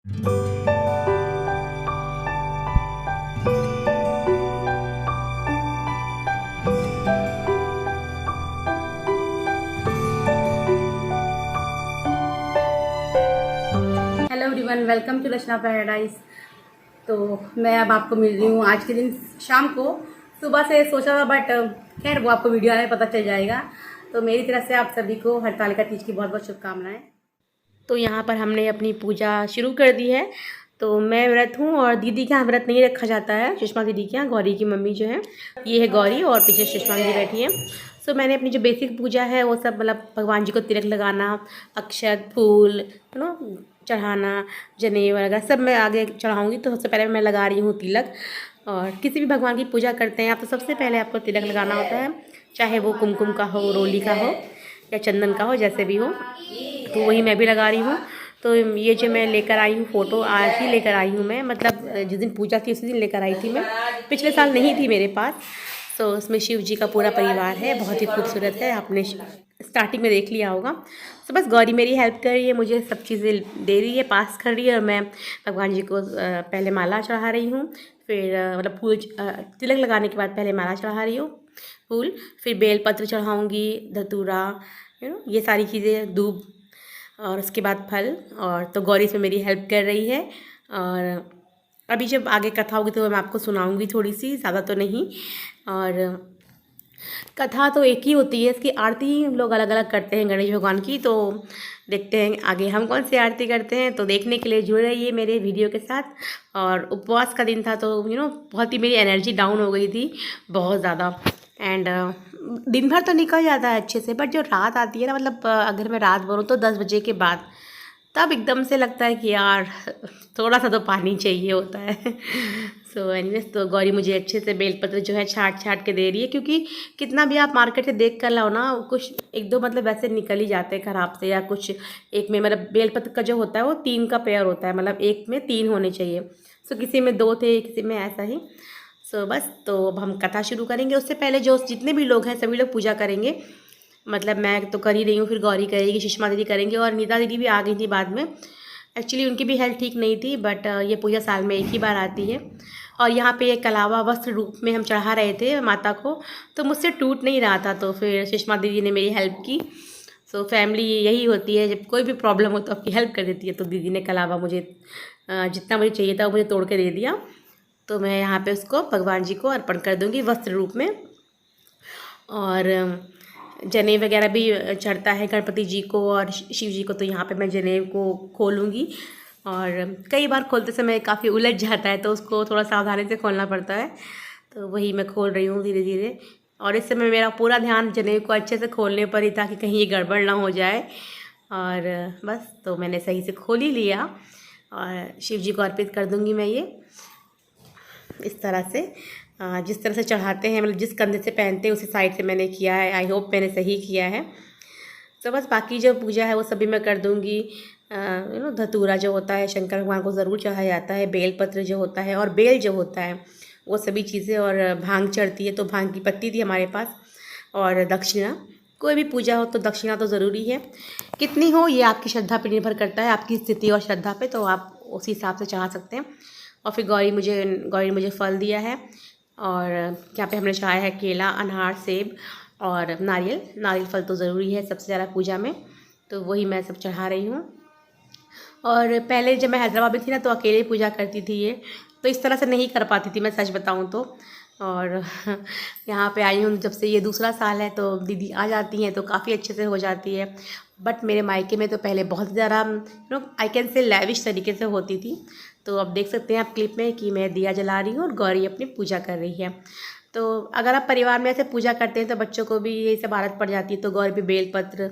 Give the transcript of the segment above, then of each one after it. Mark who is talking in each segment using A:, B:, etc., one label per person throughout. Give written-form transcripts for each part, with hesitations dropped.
A: Hello everyone, welcome to Rachna paradise. तो मैं अब आपको मिल रही हूँ आज के दिन शाम को। सुबह से सोचा था बट खैर वो आपको वीडियो में पता चल जाएगा। तो मेरी तरफ से आप सभी को हरतालिका तीज की बहुत बहुत शुभकामनाएं। तो यहाँ पर हमने अपनी पूजा शुरू कर दी है। तो मैं व्रत हूँ और दीदी के यहाँ व्रत नहीं रखा जाता है। सुषमा दीदी के यहाँ, गौरी की मम्मी जो है, ये है गौरी और पीछे सुषमा दीदी बैठी है। सो मैंने अपनी जो बेसिक पूजा है वो सब, मतलब भगवान जी को तिलक लगाना, अक्षत, फूल, चढ़ाना, जनेऊ वगैरह सब मैं आगे चढ़ाऊँगी। तो सबसे पहले मैं लगा रही हूँ तिलक। और किसी भी भगवान की पूजा करते हैं आप तो सबसे पहले आपको तिलक लगाना होता है, चाहे वो कुमकुम का हो, रोली का हो या चंदन का हो, जैसे भी हो। तो वही मैं भी लगा रही हूँ। तो ये जो मैं लेकर आई हूँ फ़ोटो, आज ही लेकर आई हूँ मैं, मतलब जिस दिन पूजा थी उसी दिन लेकर आई थी मैं। पिछले साल नहीं थी मेरे पास। तो उसमें शिव जी का पूरा परिवार है, बहुत ही खूबसूरत है, आपने स्टार्टिंग में देख लिया होगा। तो बस गौरी मेरी हेल्प कर रही है, मुझे सब चीज़ें दे रही है, पास कर रही है। और मैं भगवान जी को पहले माला चढ़ा रही हूँ, फिर मतलब फूल तिलक लगाने के बाद पहले माला चढ़ा रही हूँ, फूल, फिर बेलपत्र चढ़ाऊँगी, धतूरा, ये सारी चीज़ें, दूब, और उसके बाद फल। और तो गौरी इसमें मेरी हेल्प कर रही है। और अभी जब आगे कथा होगी तो मैं आपको सुनाऊंगी, थोड़ी सी, ज़्यादा तो नहीं। और कथा तो एक ही होती है, इसकी आरती हम लोग अलग अलग करते हैं गणेश भगवान की। तो देखते हैं आगे हम कौन सी आरती करते हैं। तो देखने के लिए जुड़ रहिए मेरे वीडियो के साथ। और उपवास का दिन था तो बहुत ही मेरी एनर्जी डाउन हो गई थी, बहुत ज़्यादा। एंड दिन भर तो निकल जाता है अच्छे से, बट जो रात आती है ना, मतलब अगर मैं रात बोलूँ तो 10 बजे के बाद, तब एकदम से लगता है कि यार थोड़ा सा तो पानी चाहिए होता है। सो एनीवेज, तो गौरी मुझे अच्छे से बेलपत्र जो है छाट छाट के दे रही है, क्योंकि कितना भी आप मार्केट से देख कर लाओ ना, कुछ एक दो मतलब वैसे निकल ही जाते हैं ख़राब से, या कुछ एक में, मतलब बेलपत्र का जो होता है वो 3 का पेयर होता है, मतलब एक में 3 होने चाहिए। सो किसी में 2 थे, किसी में ऐसा ही। सो बस, तो अब हम कथा शुरू करेंगे। उससे पहले जो जितने भी लोग हैं सभी लोग पूजा करेंगे, मतलब मैं तो कर ही रही हूँ, फिर गौरी करेगी, सुषमा दीदी करेंगे, और नीता दीदी भी आ गई थी बाद में। एक्चुअली उनकी भी हेल्थ ठीक नहीं थी, बट ये पूजा साल में एक ही बार आती है। और यहाँ पे एक कलावा वस्त्र रूप में हम चढ़ा रहे थे माता को, तो मुझसे टूट नहीं रहा था, तो फिर सुषमा दीदी ने मेरी हेल्प की। सो फैमिली यही होती है, जब कोई भी प्रॉब्लम हो तो आपकी हेल्प कर देती है। तो दीदी ने कलावा मुझे जितना मुझे चाहिए था वो मुझे तोड़ के दे दिया। तो मैं यहाँ पे उसको भगवान जी को अर्पण कर दूँगी वस्त्र रूप में। और जनेऊ वगैरह भी चढ़ता है गणपति जी को और शिव जी को। तो यहाँ पे मैं जनेऊ को खोलूँगी, और कई बार खोलते समय काफ़ी उलझ जाता है, तो उसको थोड़ा सावधानी से खोलना पड़ता है। तो वही मैं खोल रही हूँ धीरे धीरे। और इस समय मेरा पूरा ध्यान जनेऊ को अच्छे से खोलने पर ही था, कि कहीं ये गड़बड़ ना हो जाए। और बस, तो मैंने सही से खोल ही लिया, और शिव जी को अर्पित कर दूँगी मैं ये इस तरह से। जिस तरह से चढ़ाते हैं, मतलब जिस कंधे से पहनते हैं उसी साइड से मैंने किया है। आई होप मैंने सही किया है। तो बस बाकी जो पूजा है वो सभी मैं कर दूँगी। धतूरा जो होता है शंकर भगवान को ज़रूर चढ़ाया जाता है, बेलपत्र जो होता है और बेल जो होता है, वो सभी चीज़ें। और भांग चढ़ती है, तो भांग की पत्ती थी हमारे पास। और दक्षिणा, कोई भी पूजा हो तो दक्षिणा तो ज़रूरी है। कितनी हो ये आपकी श्रद्धा पर निर्भर करता है, आपकी स्थिति और श्रद्धा पे, तो आप उसी हिसाब से चढ़ा सकते हैं। और फिर गौरी ने मुझे फल दिया है। और यहाँ पे हमने चढ़ाया है केला, अनार, सेब और नारियल। नारियल फल तो ज़रूरी है सबसे ज़्यादा पूजा में, तो वही मैं सब चढ़ा रही हूँ। और पहले जब मैं हैदराबाद में थी ना, तो अकेले पूजा करती थी ये, तो इस तरह से नहीं कर पाती थी मैं, सच बताऊँ तो। और यहाँ पे आई हूँ जब से, ये दूसरा साल है, तो दीदी आ जाती हैं तो काफ़ी अच्छे से हो जाती है। बट मेरे मायके में तो पहले बहुत ज़्यादा आई कैन से लैविश तरीके से होती थी। तो अब देख सकते हैं आप क्लिप में कि मैं दिया जला रही हूँ और गौरी अपनी पूजा कर रही है। तो अगर आप परिवार में ऐसे पूजा करते हैं तो बच्चों को भी यही सब आदत पड़ जाती है। तो गौरी भी बेलपत्र,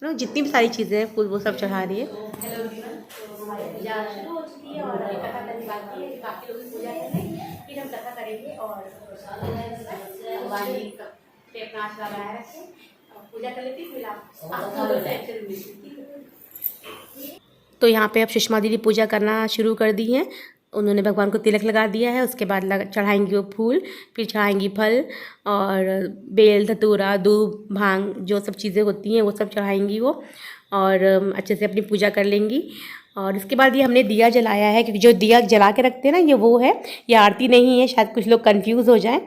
A: जितनी भी सारी चीज़ें हैं फूल, वो सब चढ़ा रही है। हेलो एवरीवन, तो हमारी पूजा शुरू हो चुकी है, और कथा करने बाकी है, काफ़ी लोग पूजा करेंगे, फिर हम कथा करेंगे। और भगवान जी पे अपना आशीर्वाद बनाए रखें, पूजा कर लेती, फिर तो यहाँ पे अब सुषमा दीदी पूजा करना शुरू कर दी हैं। उन्होंने भगवान को तिलक लगा दिया है, उसके बाद चढ़ाएंगी वो फूल, फिर चढ़ाएंगी फल और बेल, धतूरा, दूब, भांग, जो सब चीज़ें होती हैं वो सब चढ़ाएंगी वो। और अच्छे से अपनी पूजा कर लेंगी। और इसके बाद ये हमने दिया जलाया है, क्योंकि जो दिया जला के रखते हैं ना ये वो है, ये आरती नहीं है, शायद कुछ लोग कंफ्यूज हो जाएं,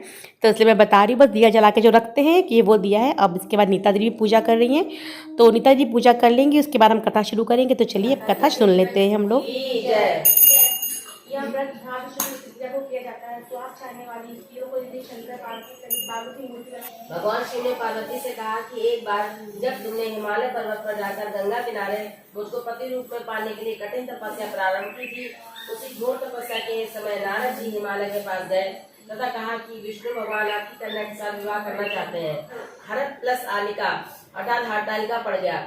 A: तो इसलिए मैं बता रही हूँ। बस दिया जला के जो रखते हैं कि ये वो दिया है। अब इसके बाद नीता दी भी पूजा कर रही हैं, तो नीता जी पूजा कर लेंगी, उसके बाद हम कथा शुरू करेंगे। तो चलिए कथा सुन लेते हैं हम लोग।
B: भगवान शिव ने पार्वती से कहा कि एक बार जब तुमने हिमालय पर्वत पर जाकर गंगा किनारे मुझको पति रूप में पाने के लिए कठिन तपस्या प्रारंभ की थी, उसी घोर तपस्या के समय नारद जी हिमालय के पास गए तथा कहा कि विष्णु भगवान आपकी कन्या के साथ विवाह करना चाहते हैं। हरत प्लस आलिका अर्थात हरतालिका पड़ गया।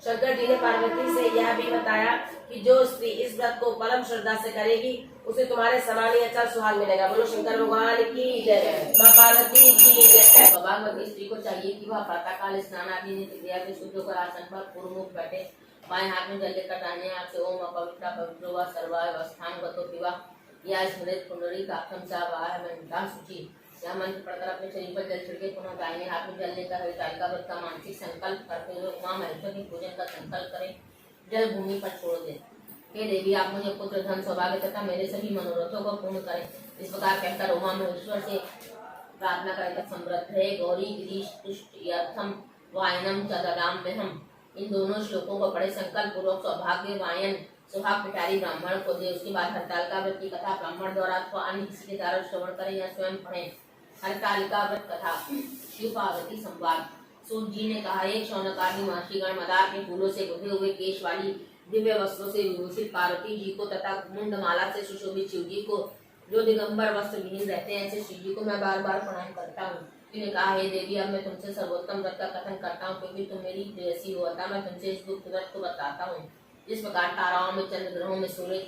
B: शंकर जी ने पार्वती से यह भी बताया कि जो स्त्री इस व्रत को परम श्रद्धा से करेगी उसे तुम्हारे समान ही अच्छा सुहाग मिलेगा। बोलो शंकर भगवान की जय, मां पार्वती की जय। भगवती स्त्री को चाहिए कि वह प्रातःकाल स्नान आदि नित्य क्रिया के शुद्ध होकर आसन पर पूर्व मुख बैठे, बाएं हाथ में जल लेकर दाहिने हाथ से ओम अपवित्र पवित्र व सर्वावस्थान गतो पिवा या स्मृत पुंडरी काक्षम सा वाह मंत्रा सूची। यह मंत्र पढ़कर अपने शरीर पर जल छिड़के पुनः दाहिने हाथ में जल लेकर हरितालिका व्रत का मानसिक संकल्प करते हुए उमा महेश्वर के पूजन का संकल्प करें, जल भूमि पर छोड़ दें। हे देवी, आप मुझे पुत्र धन सौभाग्य तथा मेरे सभी मनोरथों को पूर्ण करें। इस प्रकार कहकर उमा महेश्वर से प्रार्थना करें तब समृद्धे गौरी गिरीश तुष्ट यर्थम वायनम चदराम में हम इन दोनों श्लोकों को पढ़े संकल्प पूर्वक सौभाग्य वायन सुहाग पिटारी ब्राह्मण को दे। उसके बाद हरतालिका व्रत की कथा ब्राह्मण द्वारा अथवा अन्य किसी के द्वारा श्रवण करें या स्वयं पढ़ें। हरतालिका व्रत कथा शिव पार्वती संवाद। सूत जी ने कहा, एक शौनकादि महर्षिगण मदार के फूलों से गुथे हुए केश वाली दिव्य वस्त्रों से विभूषित पार्वती जी को तथा मुंडमाला से सुशोभित शिव जी को, जो दिगंबर वस्त्र विहीन रहते हैं, ऐसे शिव जी को मैं बार बार प्रणाम करता हूँ। उन्होंने कहा, हे देवी, अब मैं तुमसे सर्वोत्तम व्रत का कथन करता हूँ, क्योंकि तुम मेरी प्रेयसी हो, अतः मैं तुमसे इस गुप्त व्रत को बताता हूँ। जिस प्रकार ताराओं में चंद्र, ग्रहों में सूर्य,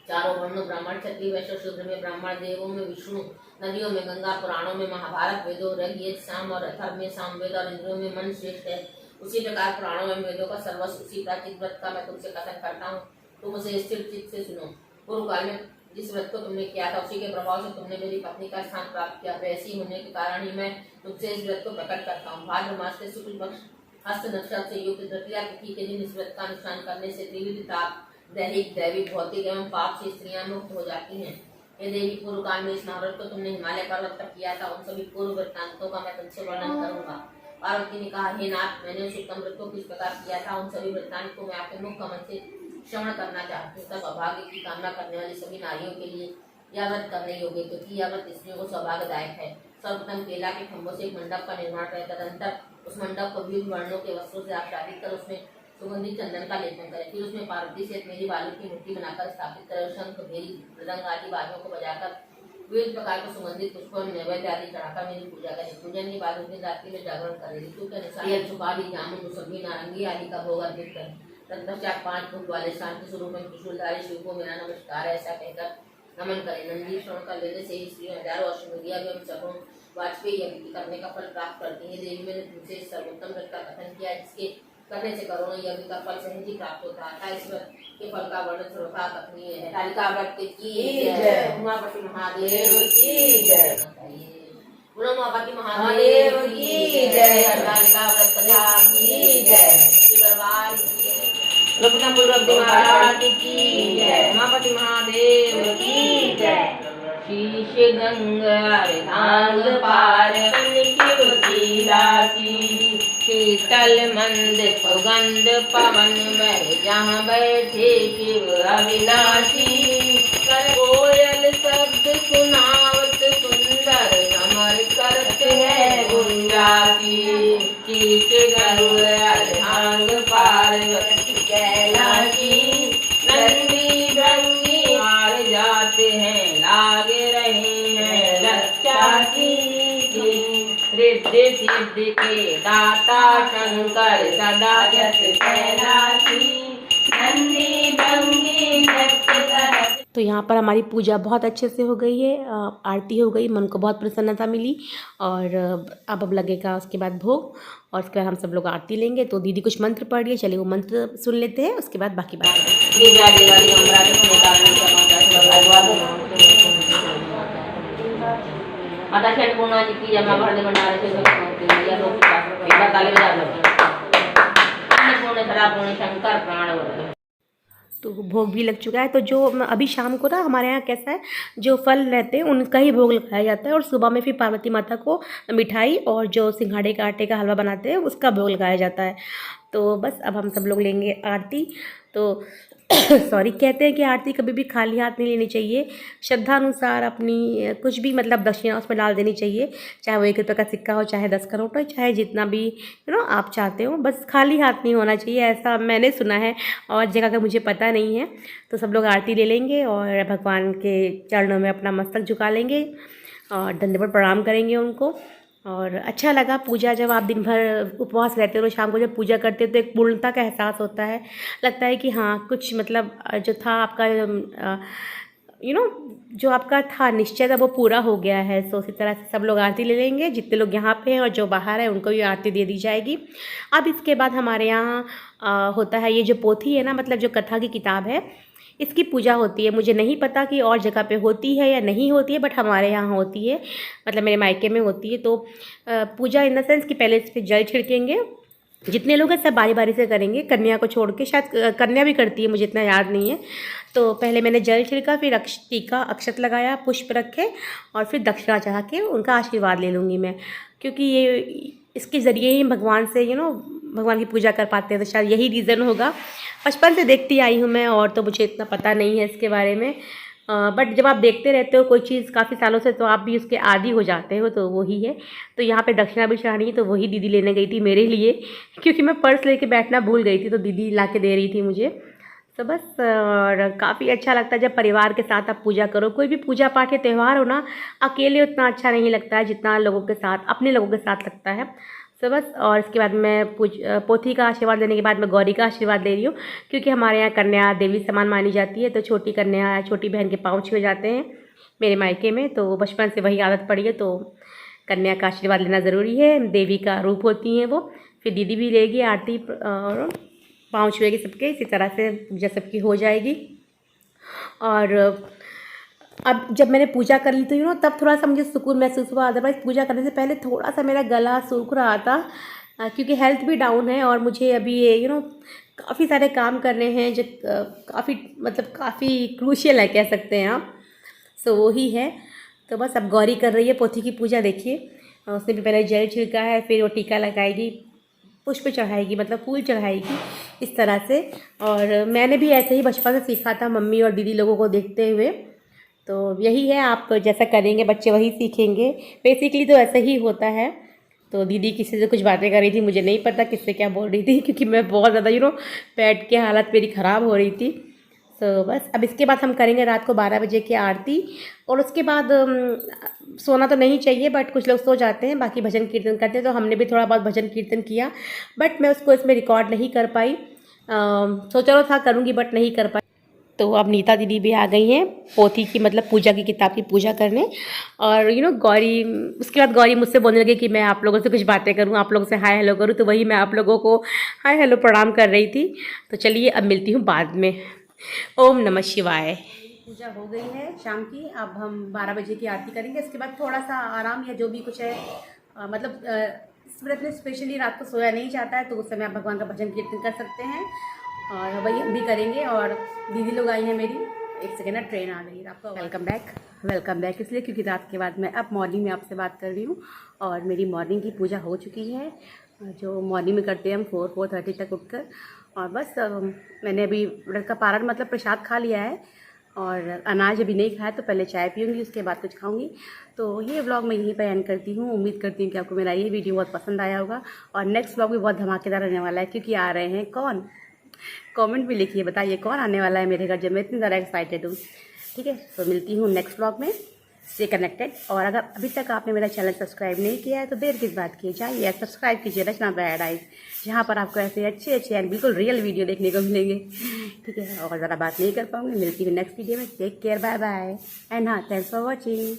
B: चारों वर्णों ब्राह्मण, क्षत्रिय, वैश्य, शूद्र में ब्राह्मण, देवों में विष्णु, नदियों में गंगा, पुराणों में महाभारत, वेदों ऋग्वेद, साम और अथर्व में सामवेद और इंद्रियों में मन श्रेष्ठ है, उसी प्रकार पुराणों में वेदों का सर्वस्व उसी प्राचीन व्रत का मैं तुमसे कथन करता हूँ। तुम उसे स्थिर चित्त से सुनो। पूर्व काल में जिस व्रत को तुमने किया था उसी के प्रभाव से तुमने मेरी पत्नी का स्थान प्राप्त किया। वैसी होने के कारण ही मैं तुमसे इस व्रत को प्रकट करता हूँ। भाद्र मास के शुक्ल पक्ष हस्त नक्षत्र से युक्त तृतीया तिथि के दिन इस व्रत का अनुष्ठान करने से त्रिविध ताप, दैहिक, दैविक, भौतिक एवं पाप से स्त्रियां मुक्त हो जाती हैं। ये देवी, पूर्व काल में इस महाव्रत को तुमने हिमालय पर्वत पर किया था, उन सभी पूर्व वृत्तांतों का मैं तुमसे वर्णन करूंगा। पार्वती ने कहा, हे नाथ, मैंने उस उत्तम व्रत को किस प्रकार किया था, उन सभी वृत्तांत को मैं आपके मुख कमल से श्रवण करना चाहती हूँ। तब सौभाग्य की कामना करने वाली सभी नारियों के लिए यह व्रत करने योग्य, क्योंकि यह व्रत स्त्रियों को सौभाग्यदायक है। सर्वप्रथम केला के खंभों से एक मंडप का निर्माण करें, तदंतर उस मंडप को विभिन्न वर्णों के वस्त्रों से आच्छादित कर उसमें सुगंधित चंदन का लेपन करें। फिर उसमें पार्वती से मेरी बालू की मूर्ति बनाकर स्थापित करें। शंख, भेरी, मृदंग आदि वाद्यों को बजाकर विविध प्रकार के सुगंधित पुष्पों, नैवेद्य आदि चढ़ाकर मेरी पूजा करें। पूजन के बाद उस दिन रात्रि में जागरण करें। ऋतु के अनुसार सुपारी, जामुन, मौसमी, नारंगी आदि का भोग अर्पित करें। तत्पश्चात 5 फुट वाले शांति स्वरूप में त्रिशूलधारी शिव को मेरा नमस्कार ऐसा कहकर नमन करें। नंदी श्रवण कर लेने से ही स्त्री हजारों अश्वमेधिया एवं सगुण वाजपेयी यज्ञ करने का फल प्राप्त करती है। देवी, मैंने तुमसे इस सर्वोत्तम व्रत का कथन किया, जिसके करने से करोड़ों यज्ञ का फल सहज ही प्राप्त होता है। इस व्रत के फल का वर्णन सर्वथा कथनीय है। हरतालिका व्रत की जय, उमापति महादेव की जय, बोलो उमापति महादेव की जय, हरतालिका व्रत कथा की जय, श्री दरबार की महाराज की जय, उमापति महादेव की जय। शीश गंगा धांग पार शीतल मंद सुगंध पवन में जहाँ बैठे शिव अविनाशी। कर कोयल शब्द सुनावत सुंदर अमर करत है गुंजासी। शीश गंगा धांग पार्वती कैलाशी। नंदी भृंगी हार जाते हैं, लागे रहे हैं लक्षासी। रिद्धि सिद्धि के दाता शंकर सदा जस कैलाशी। नंदी भृंगी
A: तो यहाँ पर हमारी पूजा बहुत अच्छे से हो गई है, आरती हो गई, मन को बहुत प्रसन्नता मिली। और अब लगेगा उसके बाद भोग, और उसके बाद हम सब लोग आरती लेंगे। तो दीदी कुछ मंत्र पढ़ रही है, चलिए वो मंत्र सुन लेते हैं, उसके बाद बाकी बात तो भोग भी लग चुका है। तो जो अभी शाम को ना हमारे यहाँ कैसा है, जो फल रहते हैं उनका ही भोग लगाया जाता है और सुबह में फिर पार्वती माता को मिठाई और जो सिंघाड़े का आटे का हलवा बनाते हैं उसका भोग लगाया जाता है। तो बस अब हम सब लोग लेंगे आरती। तो सॉरी, कहते हैं कि आरती कभी भी खाली हाथ नहीं लेनी चाहिए, श्रद्धा अनुसार अपनी कुछ भी मतलब दक्षिणा उसमें डाल देनी चाहिए, चाहे वो 1 रुपये का सिक्का हो, चाहे 10 करोड़ हो, चाहे जितना भी आप चाहते हो, बस खाली हाथ नहीं होना चाहिए, ऐसा मैंने सुना है और जगह का मुझे पता नहीं है। तो सब लोग आरती ले लेंगे और भगवान के चरणों में अपना मस्तक झुका लेंगे और दंडवत प्रणाम करेंगे उनको। और अच्छा लगा पूजा, जब आप दिन भर उपवास रहते हो तो शाम को जब पूजा करते हो तो एक पूर्णता का एहसास होता है, लगता है कि हाँ कुछ मतलब जो था आपका जो आपका था निश्चय था वो पूरा हो गया है। सो इसी तरह से सब लोग आरती ले लेंगे, जितने लोग यहाँ पे हैं और जो बाहर है उनको भी आरती दे दी जाएगी। अब इसके बाद हमारे यहाँ होता है ये जो पोथी है ना, मतलब जो कथा की किताब है, इसकी पूजा होती है। मुझे नहीं पता कि और जगह पे होती है या नहीं होती है, बट हमारे यहाँ होती है, मतलब मेरे मायके में होती है। तो पूजा इन द सेंस कि पहले इस पर जल छिड़केंगे, जितने लोग हैं सब बारी बारी से करेंगे, कन्या को छोड़ के, शायद कन्या भी करती है, मुझे इतना याद नहीं है। तो पहले मैंने जल छिड़का, फिर टीका अक्षत लगाया, पुष्प रखे और फिर दक्षिणा चढ़ा के उनका आशीर्वाद ले लूँगी मैं, क्योंकि ये इसके ज़रिए ही भगवान से भगवान की पूजा कर पाते हैं। तो शायद यही रीज़न होगा, बचपन से देखती आई हूँ मैं, और तो मुझे इतना पता नहीं है इसके बारे में। बट जब आप देखते रहते हो कोई चीज़ काफ़ी सालों से तो आप भी उसके आदी हो जाते हो, तो वही है। तो यहाँ पे दक्षिणा भी चढ़ानी है, तो वही दीदी लेने गई थी मेरे लिए, क्योंकि मैं पर्स लेके बैठना भूल गई थी, तो दीदी ला के दे रही थी मुझे। तो बस, और काफ़ी अच्छा लगता है जब परिवार के साथ आप पूजा करो। कोई भी पूजा पाठ या त्यौहार हो ना, अकेले उतना अच्छा नहीं लगता है जितना लोगों के साथ, अपने लोगों के साथ लगता है। तो बस, और इसके बाद मैं पोथी का आशीर्वाद लेने के बाद मैं गौरी का आशीर्वाद ले रही हूँ, क्योंकि हमारे यहाँ कन्या देवी समान मानी जाती है। तो छोटी कन्या, छोटी बहन के पाँव छुए जाते हैं मेरे मायके में, तो बचपन से वही आदत पड़ी है। तो कन्या का आशीर्वाद लेना ज़रूरी है, देवी का रूप होती हैं वो। फिर दीदी भी लेगी आरती और पाँव छुएगी सबके, इसी तरह से पूजा सबकी हो जाएगी। और अब जब मैंने पूजा कर ली तो तब थोड़ा सा मुझे सुकून महसूस हुआ। अदरवाइज़ पूजा करने से पहले थोड़ा सा मेरा गला सूख रहा था, क्योंकि हेल्थ भी डाउन है और मुझे अभी ये काफ़ी सारे काम करने हैं जो काफ़ी क्रूशियल है, कह सकते हैं आप। सो वही है। तो बस अब गौरी कर रही है पोथी की पूजा। देखिए, उसने भी पहले जल छिड़का है, फिर वो टीका लगाएगी, पुष्प चढ़ाएगी, मतलब फूल चढ़ाएगी, इस तरह से। और मैंने भी ऐसे ही बचपन से सीखा था मम्मी और दीदी लोगों को देखते हुए। तो यही है, आप जैसा करेंगे बच्चे वही सीखेंगे, बेसिकली तो ऐसा ही होता है। तो दीदी किसी से कुछ बातें कर रही थी, मुझे नहीं पता किससे क्या बोल रही थी, क्योंकि मैं बहुत ज़्यादा पेट की हालत मेरी ख़राब हो रही थी। तो बस, अब इसके बाद हम करेंगे रात को 12 बजे की आरती, और उसके बाद सोना तो नहीं चाहिए, बट कुछ लोग सो जाते हैं, बाकी भजन कीर्तन करते हैं। तो हमने भी थोड़ा बहुत भजन कीर्तन किया, बट मैं उसको इसमें रिकॉर्ड नहीं कर पाई। सोचा था करूँगी, बट नहीं कर पाई। तो अब नीता दीदी भी आ गई हैं पोथी की, मतलब पूजा की किताब की पूजा करने। और गौरी, उसके बाद गौरी मुझसे बोलने लगी कि मैं आप लोगों से कुछ बातें करूं, आप लोगों से हाय हेलो करूं। तो वही मैं आप लोगों को हाय हेलो प्रणाम कर रही थी। तो चलिए अब मिलती हूं बाद में। ओम नमः शिवाय। पूजा हो गई है शाम की, अब हम 12 बजे की आरती करेंगे। इसके बाद थोड़ा सा आराम या जो भी कुछ है, इस व्रत में स्पेशली रात को सोया नहीं जाता है, तो उस समय आप भगवान का भजन कीर्तन कर सकते हैं, और वही हम भी करेंगे। और दीदी लोग आई हैं मेरी, एक सेकेंड ना ट्रेन आ गई है आपका। वेलकम बैक इसलिए क्योंकि रात के बाद मैं अब मॉर्निंग में आपसे बात कर रही हूँ, और मेरी मॉर्निंग की पूजा हो चुकी है, जो मॉर्निंग में करते हैं हम 4-4:30 तक उठकर। और बस मैंने अभी व्रत का पारण मतलब प्रसाद खा लिया है, और अनाज अभी नहीं खाया, तो पहले चाय पीऊँगी, उसके बाद कुछ खाऊँगी। तो ये व्लॉग मैं यहीं पर एंड करती हूँ। उम्मीद करती हूँ कि आपको मेरा ये वीडियो बहुत पसंद आया होगा, और नेक्स्ट व्लॉग भी बहुत धमाकेदार रहने वाला है, क्योंकि आ रहे हैं कौन, कमेंट भी लिखिए, बताइए कौन आने वाला है मेरे घर, जब मैं इतनी ज़्यादा एक्साइटेड हूँ। ठीक है, तो मिलती हूँ नेक्स्ट व्लॉग में। Stay connected. और अगर अभी तक आपने मेरा चैनल सब्सक्राइब नहीं किया है तो देर किस बात की, जाइए सब्सक्राइब कीजिए रचना पैराडाइज, जहाँ पर आपको ऐसे अच्छे एंड बिल्कुल रियल वीडियो देखने को मिलेंगे। ठीक है, और ज़्यादा बात नहीं कर पाऊँगी। मिलती हूँ नेक्स्ट वीडियो में। Take care, bye bye, and हाँ, थैंक्स फॉर वॉचिंग।